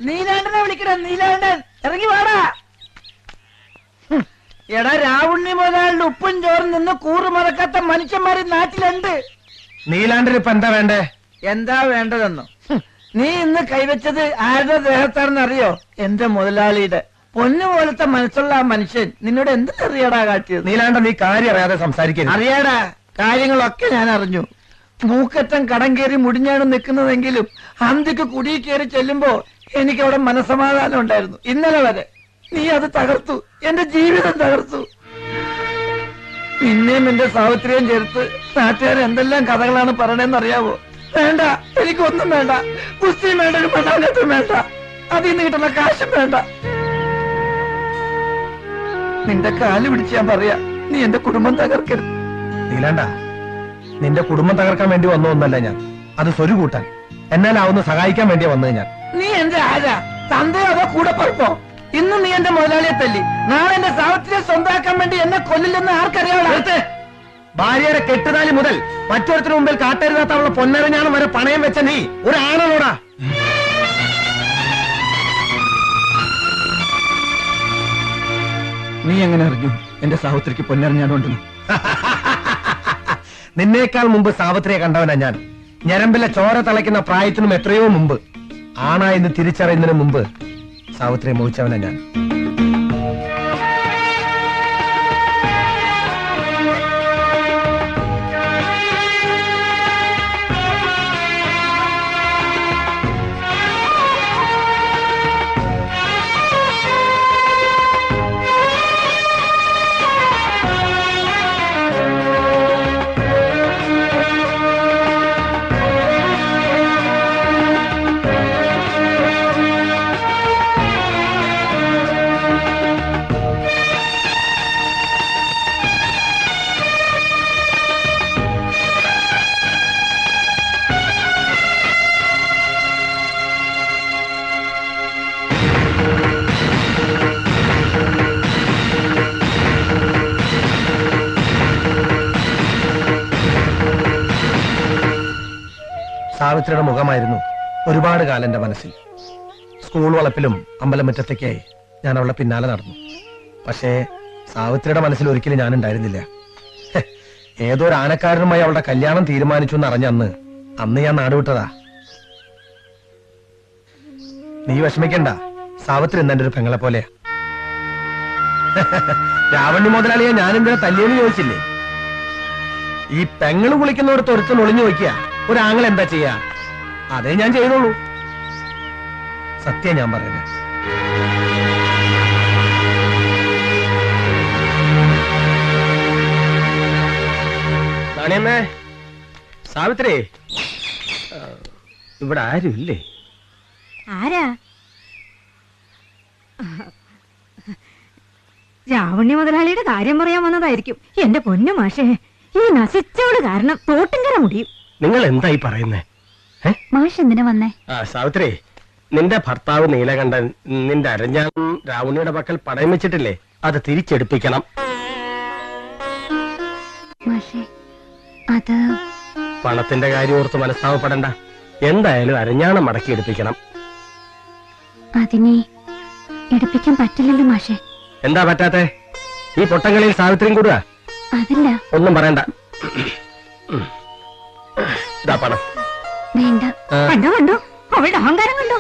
നീലാണ്ടനെ വിളിക്കണ. നീലാണ്ടൻ ഇറങ്ങി വാടാ. എടാ രാവുണ്ണി മുതലാളിന്റെ ഉപ്പും ചോറും നിന്ന് കൂറ് മറക്കാത്ത മനുഷ്യന്മാര് നാട്ടിലുണ്ട്. നീലാണ്ടൻ ഇപ്പൊ എന്താ വേണ്ടേ? എന്താ വേണ്ടതെന്നോ? നീ ഇന്ന് കൈവച്ചത് ആരുടെ ദേഹത്താണെന്ന് അറിയോ? എന്റെ മുതലാളിയുടെ. പൊന്നു പോലത്തെ മനസ്സുള്ള ആ മനുഷ്യൻ നിന്നോട് എന്ത് അറിയാടാ കാട്ടിയത്? നീലാണ്ടൻ നീ കാര്യം അറിയാതെ സംസാരിക്കരുത്. അറിയാടാ, കാര്യങ്ങളൊക്കെ ഞാൻ അറിഞ്ഞു. മൂക്കറ്റം കടം കയറി മുടിഞ്ഞാണ് നിൽക്കുന്നതെങ്കിലും അന്തിക്ക് കുടി കയറി ചെല്ലുമ്പോ എനിക്ക് അവിടെ മനസ്സമാധാനം ഉണ്ടായിരുന്നു. ഇന്നലെ വരെ നീ അത് തകർത്തു. എന്റെ ജീവിതം തകർത്തു. പിന്നെയും എന്റെ സാവിത്രിയും ചേർത്ത് നാട്ടുകാർ എന്തെല്ലാം കഥകളാണ് പറയണെന്ന് അറിയാവോ? വേണ്ട, എനിക്കൊന്നും വേണ്ട. കുസ്തിയും വേണ്ട, ഒരു മണ്ണാലത്തും വേണ്ട, അതിൽ നിന്ന് കിട്ടുന്ന കാശും വേണ്ട. നിന്റെ കാല് പിടിച്ച് ഞാൻ പറയാ, നീ എന്റെ കുടുംബം തകർക്കരുത്. നീലാണ്ട, നിന്റെ കുടുംബം തകർക്കാൻ വേണ്ടി വന്ന ഒന്നല്ല ഞാൻ. അത് സ്വരു കൂട്ടാൻ എന്നാലാവുന്ന സഹായിക്കാൻ വേണ്ടിയാ വന്നത് ഞാൻ. നീ എന്റെ ആരാ? തന്തയോ അതോ കൂടെ പറപ്പോ? ഇന്ന് നീ എന്റെ മുതലാളിയെ തല്ലി, നാളെ എന്റെ സാവിത്രിയെ സ്വന്തമാക്കാൻ വേണ്ടി എന്നെ കൊല്ലില്ലെന്ന് ആർക്കറിയാവോ? ഭാര്യയുടെ കെട്ടുതാലി മുതൽ മറ്റൊരുത്തിന് മുമ്പിൽ കാട്ടരുതാത്തുള്ള പൊന്നരഞ്ഞാണം വരെ പണയം വെച്ച നീ ഒരാണോടാ? നീ എങ്ങനെ അറിഞ്ഞു എന്റെ സാവിത്രിക്ക് പൊന്നരഞ്ഞാണുണ്ടെന്ന്? നിന്നേക്കാൾ മുമ്പ് സാവിത്രിയെ കണ്ടവനാ ഞാൻ. ഞരമ്പിലെ ചോര തിളയ്ക്കുന്ന പ്രായത്തിനും എത്രയോ മുമ്പ്, ആണായെന്ന് തിരിച്ചറിയുന്നതിന് മുമ്പ് സാവിത്രിയെ മോഹിച്ചവനാ ഞാൻ. സാവിത്രിയുടെ മുഖമായിരുന്നു ഒരുപാട് കാലം എന്റെ മനസ്സിൽ. സ്കൂൾ വളപ്പിലും അമ്പലമുറ്റത്തേക്കായി ഞാൻ അവളെ പിന്നാലെ നടന്നു. പക്ഷേ സാവിത്രിയുടെ മനസ്സിൽ ഒരിക്കലും ഞാനുണ്ടായിരുന്നില്ല. ഏതോ ഒരു ആനക്കാരനുമായി അവളുടെ കല്യാണം തീരുമാനിച്ചു എന്നറിഞ്ഞ അന്ന് ഞാൻ നാടുവിട്ടതാ. നീ വിഷമിക്കണ്ട, സാവിത്രി ഇന്ന് എന്റെ ഒരു പെങ്ങളെ പോലെയാ. രാവണ്ണി മുതലാളിയെ ഞാനെന്തിനാ തല്ലിയെന്ന് ചോദിച്ചില്ലേ? ഈ പെങ്ങള് കുളിക്കുന്നോടത്ത് ഒരുത്തൻ ഒളിഞ്ഞു നോക്കിയ ഒരാങ്ങൾ എന്താ ചെയ്യാ? അതേ ഞാൻ ചെയ്തോളൂ. സത്യം ഞാൻ പറയുന്നത്. നാണിയമ്മേ, സാവിത്രി, ഇവിടെ ആരും ഇല്ലേ? ആരാ? രാവണ്ണി മുതലാളിയുടെ കാര്യം പറയാൻ വന്നതായിരിക്കും. എന്റെ പൊന്നു മാഷേ, ഈ നശിച്ചോട് കാരണം തോട്ടുംകര മുടിയും. നിങ്ങൾ എന്തായി പറയുന്നേ? മാഷ് എന്തിനാ വന്നേ? സാവിത്രി, നിന്റെ ഭർത്താവ് നീലകണ്ഠൻ നിന്റെ അരഞ്ഞാണം രാവണിയുടെ പക്കൽ പടയം വെച്ചിട്ടില്ലേ? അത് തിരിച്ചെടുപ്പിക്കണം. അത് പണത്തിന്റെ കാര്യം ഓർത്ത് മനസ്താവപ്പെടണ്ട. എന്തായാലും അരഞ്ഞാണം മടക്കിയെടുപ്പിക്കണം. അതിനെ എടുപ്പിക്കാൻ പറ്റില്ലല്ലോ മാഷേ. എന്താ പറ്റാത്തെ? ഈ പൊട്ടങ്ങളിൽ സാവിത്രിയും കൂടുക? അതല്ല. ഒന്നും പറയണ്ട. ഇതാ പണം. വേണ്ട. കണ്ടോ കണ്ടോ, അവളുടെ അഹങ്കാരം കണ്ടോ?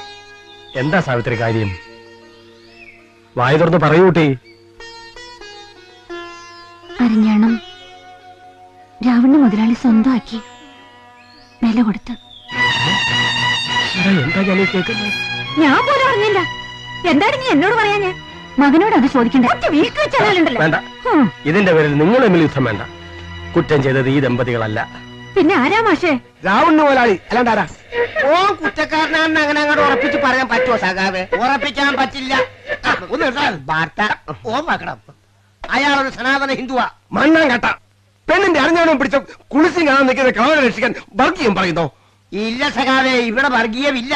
എന്താ സാവിത്രി കാര്യം? വായ തുറന്ന് പറയൂട്ടി. അരഞ്ഞാണം രാവണ മുതലാളി സ്വന്തമാക്കി വില കൊടുത്ത്. എന്താ ഞാൻ കേൾക്കുന്നത്? ഞാൻ പോലും അറിഞ്ഞില്ല. എന്താണ് നീ എന്നോട് പറയാ? ഞാൻ മകനോട് അത് ചോദിക്കണ്ട. വേണ്ട, ഇതിന്റെ പേരിൽ നിങ്ങൾ തമ്മിൽ യുദ്ധം വേണ്ട. കുറ്റം ചെയ്തത് ഈ ദമ്പതികളല്ല. പിന്നെ ആരാ മാഷേ? രാവണ മുതലാളി അല്ലാണ്ടാരാ? ഓ കുറ്റക്കാരനാണെന്ന് അങ്ങനെ അങ്ങോട്ട് ഉറപ്പിച്ച് പറയാൻ പറ്റുമോ സഖാവേ? ഉറപ്പിക്കാൻ പറ്റില്ല. വാർത്ത ഓ മക്കണം. അയാളൊരു സനാതന ഹിന്ദുവാ. മണ്ണാൻ കട്ട പെണ്ണിന്റെ അറിഞ്ഞാണോ പിടിച്ച കുളിച്ചും കാണാൻ നിൽക്കുന്ന കാവലെ രക്ഷിക്കാൻ വർഗീയം പറയുന്നോ? ഇല്ല സഖാവേ, ഇവിടെ വർഗീയമില്ല.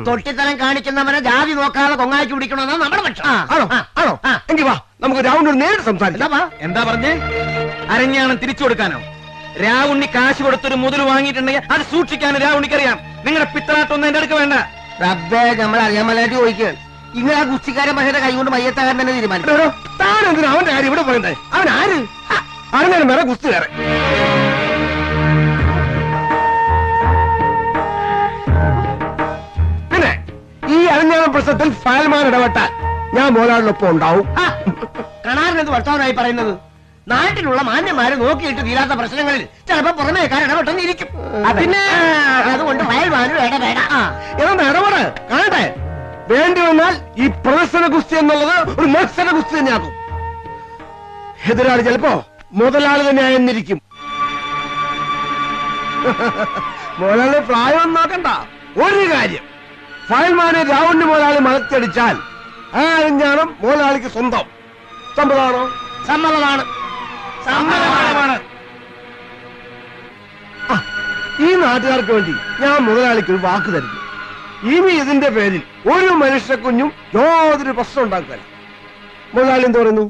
തൊട്ടിത്തരം കാണിക്കുന്നവനെ ജാതി നോക്കാതെ കൊങ്ങാക്കി പിടിക്കണമെന്നാണ് നമ്മുടെ പക്ഷം. ആണോ? ആണോ? എങ്കിൽ വാ, നമുക്ക് രാവണോട് നേരിട്ട് സംസാരിക്കാം. എന്താ പറഞ്ഞേ? അരഞ്ഞാണം തിരിച്ചു കൊടുക്കാനോ? രാവുണ്ണി കാശ് കൊടുത്തൊരു മുതൽ വാങ്ങിയിട്ടുണ്ടെങ്കിൽ അത് സൂക്ഷിക്കാൻ രാവുണ്ണിക്കറിയാം. നിങ്ങളുടെ പിത്തറാട്ടൊന്നും എന്റെ അടുക്ക് വേണ്ട. റബ്ബേ നമ്മൾ അറിയാൻ മേലായിട്ട് ചോദിക്കുകയാണ്. ഇങ്ങനെ ആ ഗുസ്തിക്കാരൻ പക്ഷേ കൈ കൊണ്ട് മയ്യത്താകാൻ തന്നെ തീരുമാനിച്ചു. താൻ എന്തിനാ അവന്റെ കാര്യം ഇവിടെ പറയുന്നത്? അവൻ ആര്? അറിഞ്ഞാലും വേറെ ഗുസ്തി വേറെ. പിന്നെ ഈ അരഞ്ഞാണം പ്രശ്നത്തിൽ ഫയൽമാൻ ഇടപെട്ടാൽ ഞാൻ മോലാളിനൊപ്പം ഉണ്ടാവും. കണാറിനെന്ത് വർത്തമാനമായി പറയുന്നത്? നാട്ടിലുള്ള മാന്യന്മാരെ നോക്കിയിട്ട് തീരാത്ത പ്രശ്നങ്ങളിൽ ചിലപ്പോ പുറമേക്കാർ ഇടപെട്ടെന്നിരിക്കും. പിന്നെ അതുകൊണ്ട് ഫയൽമാനും ഇടപെട. എന്നാ ഇടപെട്, കാണട്ടെ. വേണ്ടി വന്നാൽ ഈ പ്രദർശന ഗുസ്തി എന്നുള്ളത് ഒരു മത്സര ഗുസ്തി തന്നെയാകും. എതിരാളി ചിലപ്പോ മുതലാളി തന്നെ ആയെന്നിരിക്കും. മുതലാളി പ്രായം നോക്കണ്ട. ഒരു കാര്യം, ഫയൽമാനെ രാവുണ്ണി മുതലാളി മലത്തിയടിച്ചാൽ ആ അരഞ്ഞാണം മുതലാളിക്ക് സ്വന്തം. സമ്മതമാണോ? സമ്മതമാണ്. ഈ നാട്ടുകാർക്ക് വേണ്ടി ഞാൻ മുതലാളിക്ക് ഒരു വാക്ക് തരുന്നു. ഇനി ഇതിന്റെ പേരിൽ ഒരു മനുഷ്യ കുഞ്ഞും യാതൊരു പ്രശ്നം ഉണ്ടാക്കുക. മുതലാളി എന്ത് പറയുന്നു?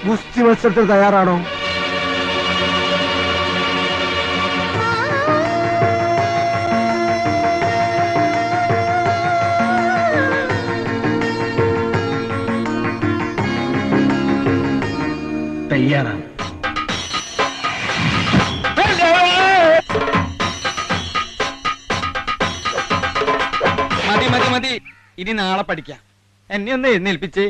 ഗുസ്തി മത്സരത്തിൽ തയ്യാറാണോ? തയ്യാറാണ്. മതി മതി മതി, ഇനി നാളെ പഠിക്കാം. എന്നെ ഒന്ന് എഴുന്നേൽപ്പിച്ചേ.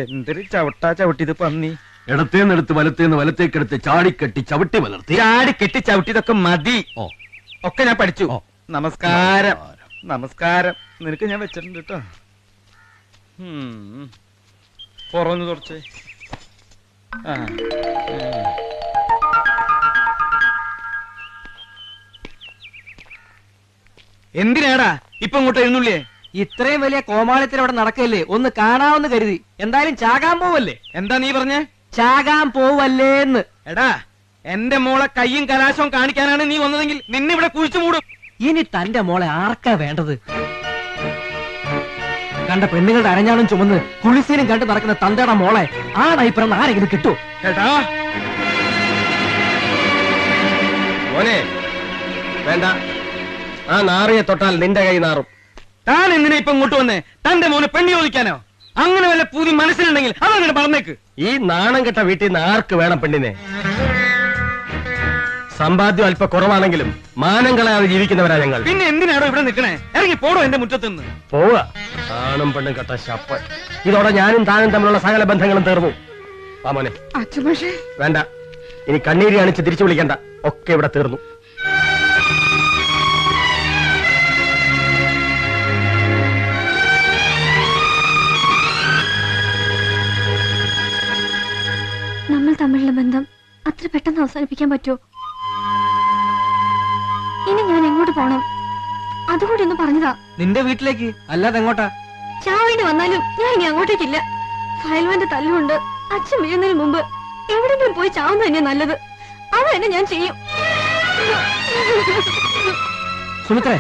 എന്തൊരു ചവിട്ടാ ചവിട്ടിയത് പന്നി. ഇടത്തേന്നെടുത്ത് വലത്തേന്ന് വലത്തേക്കെടുത്ത് ചാടിക്കെട്ടി ചവിട്ടി വളർത്തി. ചാടി കെട്ടി ചവിട്ടിയതൊക്കെ മതി. ഒക്കെ ഞാൻ പഠിച്ചു. നമസ്കാരം. നമസ്കാരം. നിനക്ക് ഞാൻ വെച്ചിട്ടുണ്ട് കേട്ടോ. പുറന്ന് തുറച്ചേ. എന്തിനാടാ ഇപ്പൊ ഇങ്ങോട്ട് എഴുന്നള്ളിയേ? ഇത്രയും വലിയ കോമാളിത്തിൽ അവിടെ നടക്കല്ലേ, ഒന്ന് കാണാമെന്ന് കരുതി. എന്തായാലും ചാകാൻ പോവല്ലേ? എന്താ നീ പറഞ്ഞേ? ചാകാൻ പോവല്ലേന്ന്. എടാ, എന്റെ മോളെ കയ്യും കലാശവും കാണിക്കാനാണ് നീ വന്നതെങ്കിൽ നിന്നെ ഇവിടെ കുഴിച്ചു മൂടും. ഇനി തന്റെ മോളെ ആർക്കാ വേണ്ടത്? കണ്ട പെണ്ണുങ്ങളുടെ അരഞ്ഞാണം ചുമന്ന് കുളിസീനും കണ്ട് നടക്കുന്ന തന്തയുടെ മോളെ ആ നയിപ്പറന്ന് ആരെങ്കിലും കിട്ടൂ? എടാ മോനെ വേണ്ട, ആ നാറിയെ തൊട്ടാൽ നിന്റെ കൈ നാറും. താൻ എന്തിനാ ഇപ്പൊ ഇങ്ങോട്ട് വന്നേ? തന്റെ മോനെ പെണ്ണി ചോദിക്കാനോ? അങ്ങനെ വല്ല പുതിയ മനസ്സിലുണ്ടെങ്കിൽ അതങ്ങനെ പറഞ്ഞേക്ക്. ഈ നാണം കെട്ട വീട്ടിൽ നിന്ന് ആർക്ക് വേണം പെണ്ണിനെ? സമ്പാദ്യം അല്പ കുറവാണെങ്കിലും മാനം കളയാതെ ജീവിക്കുന്നവരാ ഞങ്ങൾ. പിന്നെ എന്തിനാണോ ഇവിടെ നിൽക്കണേ? ഇറങ്ങി പോടോ എന്റെ മുറ്റത്തുനിന്ന്. പോവുക. ആണും പെണ്ണും കെട്ട ശപ്പ. ഇതോടെ ഞാനും താനും തമ്മിലുള്ള സകല ബന്ധങ്ങളും തീർന്നു. ആ മോനെ. വേണ്ട, ഇനി കണ്ണീരി കാണിച്ച് തിരിച്ചു വിളിക്കണ്ട. ഒക്കെ ഇവിടെ തീർന്നു. നമ്മൾ തമ്മിലുള്ള ബന്ധം അത്ര പെട്ടെന്ന് അവസാനിപ്പിക്കാൻ പറ്റുമോ? ഇനി ഞാൻ എങ്ങോട്ട് പോണം? അതുകൂടി ഒന്ന് പറഞ്ഞതാ. നിന്റെ വീട്ടിലേക്ക്, അല്ലാതെ എങ്ങോട്ടാ? ചാവേണ്ടി വന്നാലും ഞാൻ ഇനി അങ്ങോട്ടേക്കില്ല. ഫയൽവാന്റെ തല്ലുകൊണ്ട് അച്ഛൻ വീഴുന്നതിന് മുമ്പ് എവിടെങ്കിലും പോയി ചാവുന്ന തന്നെ നല്ലത്. അത് തന്നെ ഞാൻ ചെയ്യും. സുമിത്രേ,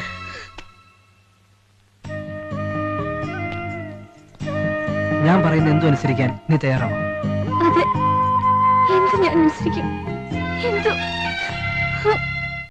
ഞാൻ പറയുന്ന എന്തും അനുസരിക്കാൻ നീ തയ്യാറാണോ? അതെ, എന്ത് ഞാൻ അനുസരിക്കും. എന്തോ